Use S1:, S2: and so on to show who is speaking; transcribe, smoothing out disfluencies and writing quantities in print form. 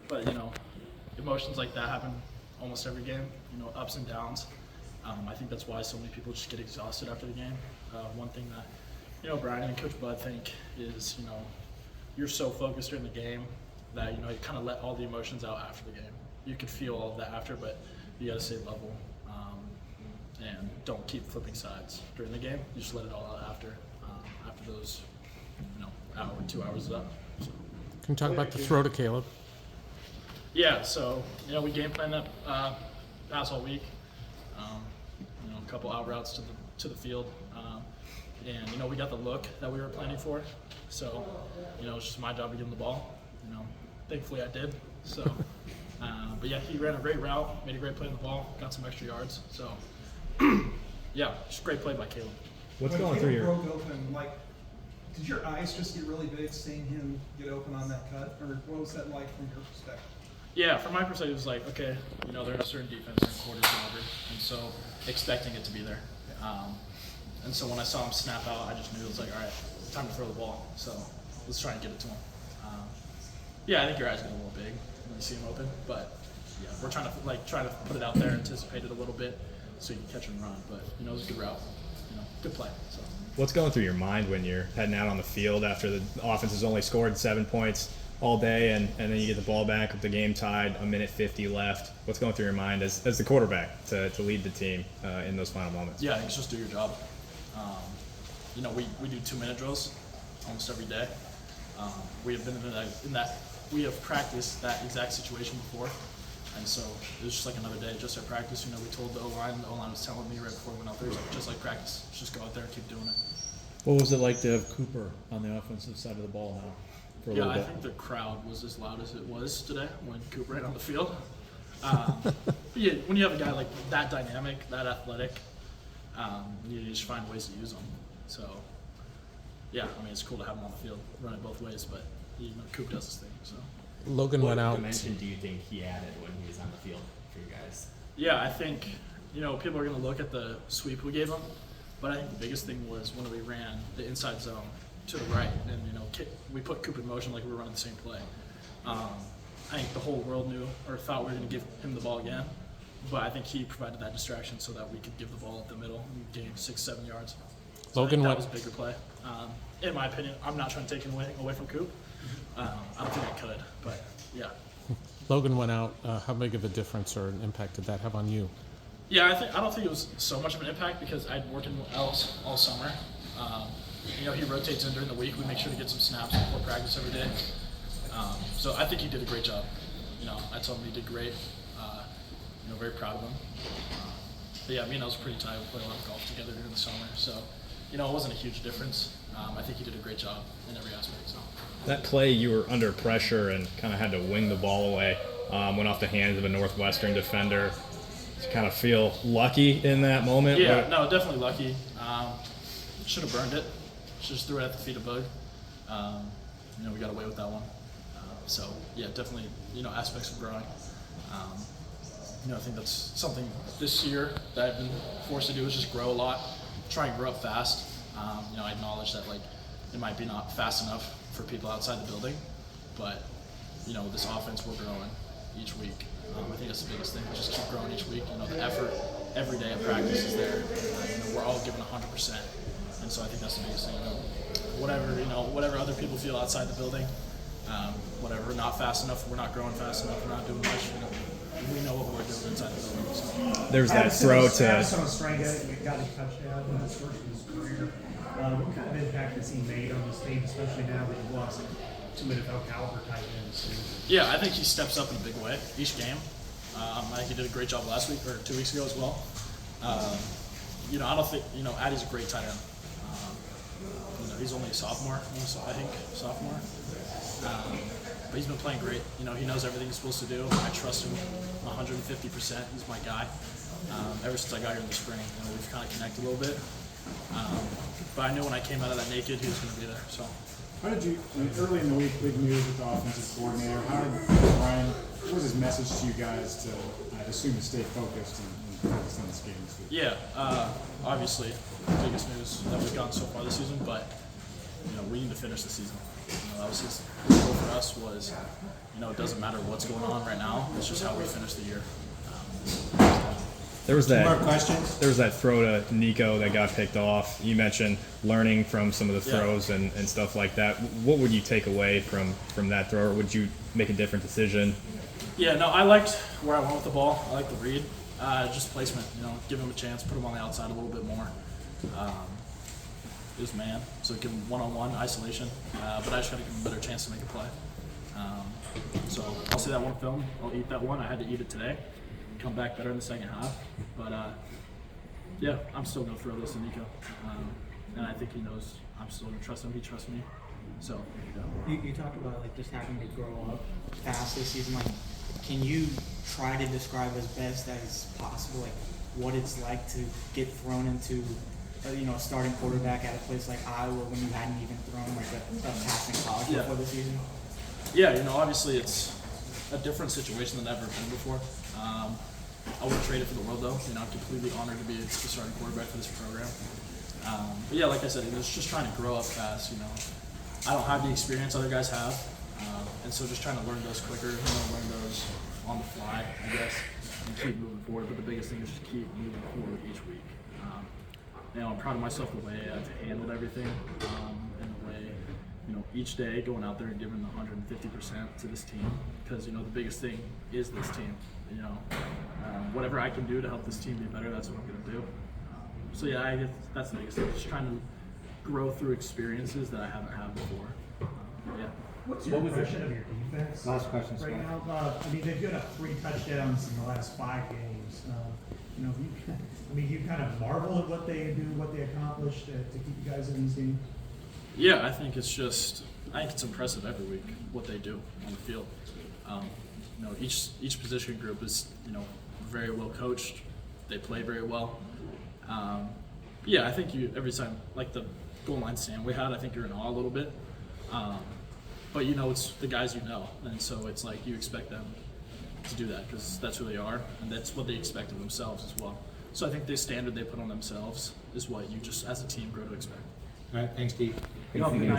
S1: but emotions like that happen almost every game. Ups and downs. I think that's why so many people just get exhausted after the game. One thing that Brian and Coach Bud think is you're so focused during the game that you kind of let all the emotions out after the game. You could feel all of that after, but you got to stay level and don't keep flipping sides during the game. You just let it all out after those hour, 2 hours is up. So.
S2: Can you talk about the throw to Caleb?
S1: Yeah, so we game planned that pass all week. A couple out routes to the field, and we got the look that we were planning for. So it's just my job to give him the ball. Thankfully I did. So, but yeah, he ran a great route, made a great play on the ball, got some extra yards. So, yeah, just great play by Caleb.
S3: What's going through your?
S4: Broke open, did your eyes just get really big seeing him get open on that cut, or what was that like from your perspective?
S1: Yeah, from my perspective, it was like, okay, they're in a certain defense, they're in quarters longer, and so expecting it to be there. And so when I saw him snap out, I just knew it was like, all right, time to throw the ball. So let's try and get it to him. Yeah, I think your eyes get a little big when you see him open, but yeah, we're trying to put it out there, anticipate it a little bit, so you can catch and run. But it was a good route, good play. So.
S3: What's going through your mind when you're heading out on the field after the offense has only scored 7 points all day, and then you get the ball back with the game tied, a minute 50 left? What's going through your mind as the quarterback to lead the team in those final moments?
S1: Yeah, I think it's just do your job. We do 2-minute drills almost every day. We have been in that we have practiced that exact situation before, and so it was just like another day, just at practice. We told the O-line was telling me right before we went out there, just like practice, just go out there and keep doing it.
S5: What was it like to have Cooper on the offensive side of the ball now? For a little
S1: I
S5: bit?
S1: think the crowd was as loud as it was today when Cooper ran on the field. Yeah, when you have a guy like that dynamic, that athletic, you just find ways to use him. So, yeah, it's cool to have him on the field, run it both ways, but Coop does his thing. So.
S2: Logan went out.
S6: What dimension do you think he added when he was on the field for you guys?
S1: Yeah, I think people are going to look at the sweep we gave him, but I think the biggest thing was when we ran the inside zone to the right, and we put Coop in motion like we were running the same play. I think the whole world knew or thought we were going to give him the ball again, but I think he provided that distraction so that we could give the ball up the middle and gain 6-7 yards. So
S2: Logan
S1: that
S2: went.
S1: was a bigger play. In my opinion, I'm not trying to take him away from Coop. I don't think I could, but yeah.
S2: Logan went out. How big of a difference or an impact did that have on you?
S1: Yeah, I don't think it was so much of an impact because I'd worked in else all summer. He rotates in during the week. We make sure to get some snaps before practice every day. So I think he did a great job. I told him he did great. Very proud of him. But yeah, me and I was pretty tired. We played a lot of golf together during the summer, so it wasn't a huge difference. I think he did a great job in every aspect. So.
S3: That play, you were under pressure and kind of had to wing the ball away. Went off the hands of a Northwestern defender. Did you kind of feel lucky in that moment?
S1: Yeah, no, definitely lucky. Should have burned it. Should just threw it at the feet of Bug. We got away with that one. So yeah, definitely aspects of growing. I think that's something this year that I've been forced to do is just grow a lot, try and grow up fast. I acknowledge that it might be not fast enough for people outside the building, but this offense we're growing each week. I think that's the biggest thing. Just keep growing each week. The effort every day of practice is there. We're all giving 100%, and so I think that's the biggest thing. Whatever other people feel outside the building, whatever, not fast enough, we're not growing fast enough, we're not doing much. We know what we're doing inside the building. So.
S3: There's that throw to.
S7: Addison Ostranga got his touchdown in his first of his career. What kind of impact has he made on this team, especially now that you've lost 2 NFL caliber tight ends?
S1: Yeah, I think he steps up in a big way each game. I think he did a great job last week or 2 weeks ago as well. I don't think Addie's a great tight end. He's only a sophomore, I think sophomore. But he's been playing great. He knows everything he's supposed to do. I trust him 150%. He's my guy. Ever since I got here in the spring, we've kind of connected a little bit. But I knew when I came out of that naked, he was going to be there. So.
S8: How did you, early in the week, big news with the offensive coordinator, how did Ryan, what was his message to you guys to, I assume, to stay focused and focus on this game this week?
S1: Yeah, obviously, the biggest news that we've gotten so far this season, but we need to finish the season. That was his goal for us was, it doesn't matter what's going on right now. It's just how we finish the year.
S3: There was
S9: More
S3: that.
S9: questions?
S3: There was that throw to Nico that got picked off. You mentioned learning from some of the
S1: Yeah.
S3: throws and stuff like that. What would you take away from that throw, or would you make a different decision?
S1: Yeah, no, I liked where I went with the ball. I liked the read. Just placement, give him a chance, put him on the outside a little bit more. It was man, so give him one-on-one isolation. But I just got to give him a better chance to make a play. So I'll see that one film. I'll eat that one. I had to eat it today. Come back better in the second half. But yeah, I'm still gonna throw this to Nico, and I think he knows I'm still gonna trust him. He trusts me. So yeah.
S10: You talked about like just having to grow up fast this season. Like, can you try to describe as best as possible like what it's like to get thrown into a starting quarterback at a place like Iowa when you hadn't even thrown like a pass in college
S1: Yeah.
S10: before the season?
S1: Yeah, obviously it's a different situation than I've ever been before. I wouldn't trade it for the world though. I'm completely honored to be the starting quarterback for this program. But yeah, like I said, it's just trying to grow up fast. I don't have the experience other guys have, and so just trying to learn those quicker, learn those on the fly, I guess, and keep moving forward. But the biggest thing is just keep moving forward each week. I'm proud of myself the way I've handled everything, and the way, each day going out there and giving the 150% to this team, because the biggest thing is this team. Whatever I can do to help this team be better, that's what I'm going to do. So yeah, I guess that's the biggest thing. Just trying to grow through experiences that I haven't had before. Yeah.
S7: What's your impression of your defense?
S9: Last question,
S7: Right
S9: Scott.
S7: now, they've given up 3 touchdowns in the last 5 games. You kind of marvel at what they do, what they accomplish to keep you guys in these games.
S1: Yeah, I think it's impressive every week what they do on the field. Each position group is very well coached. They play very well. Yeah, I think every time, like the goal line stand we had, I think you're in awe a little bit. But it's the guys and so it's like you expect them to do that because that's who they are and that's what they expect of themselves as well. So I think the standard they put on themselves is what you just as a team grow to expect.
S9: All right, thanks, Steve.
S10: You know,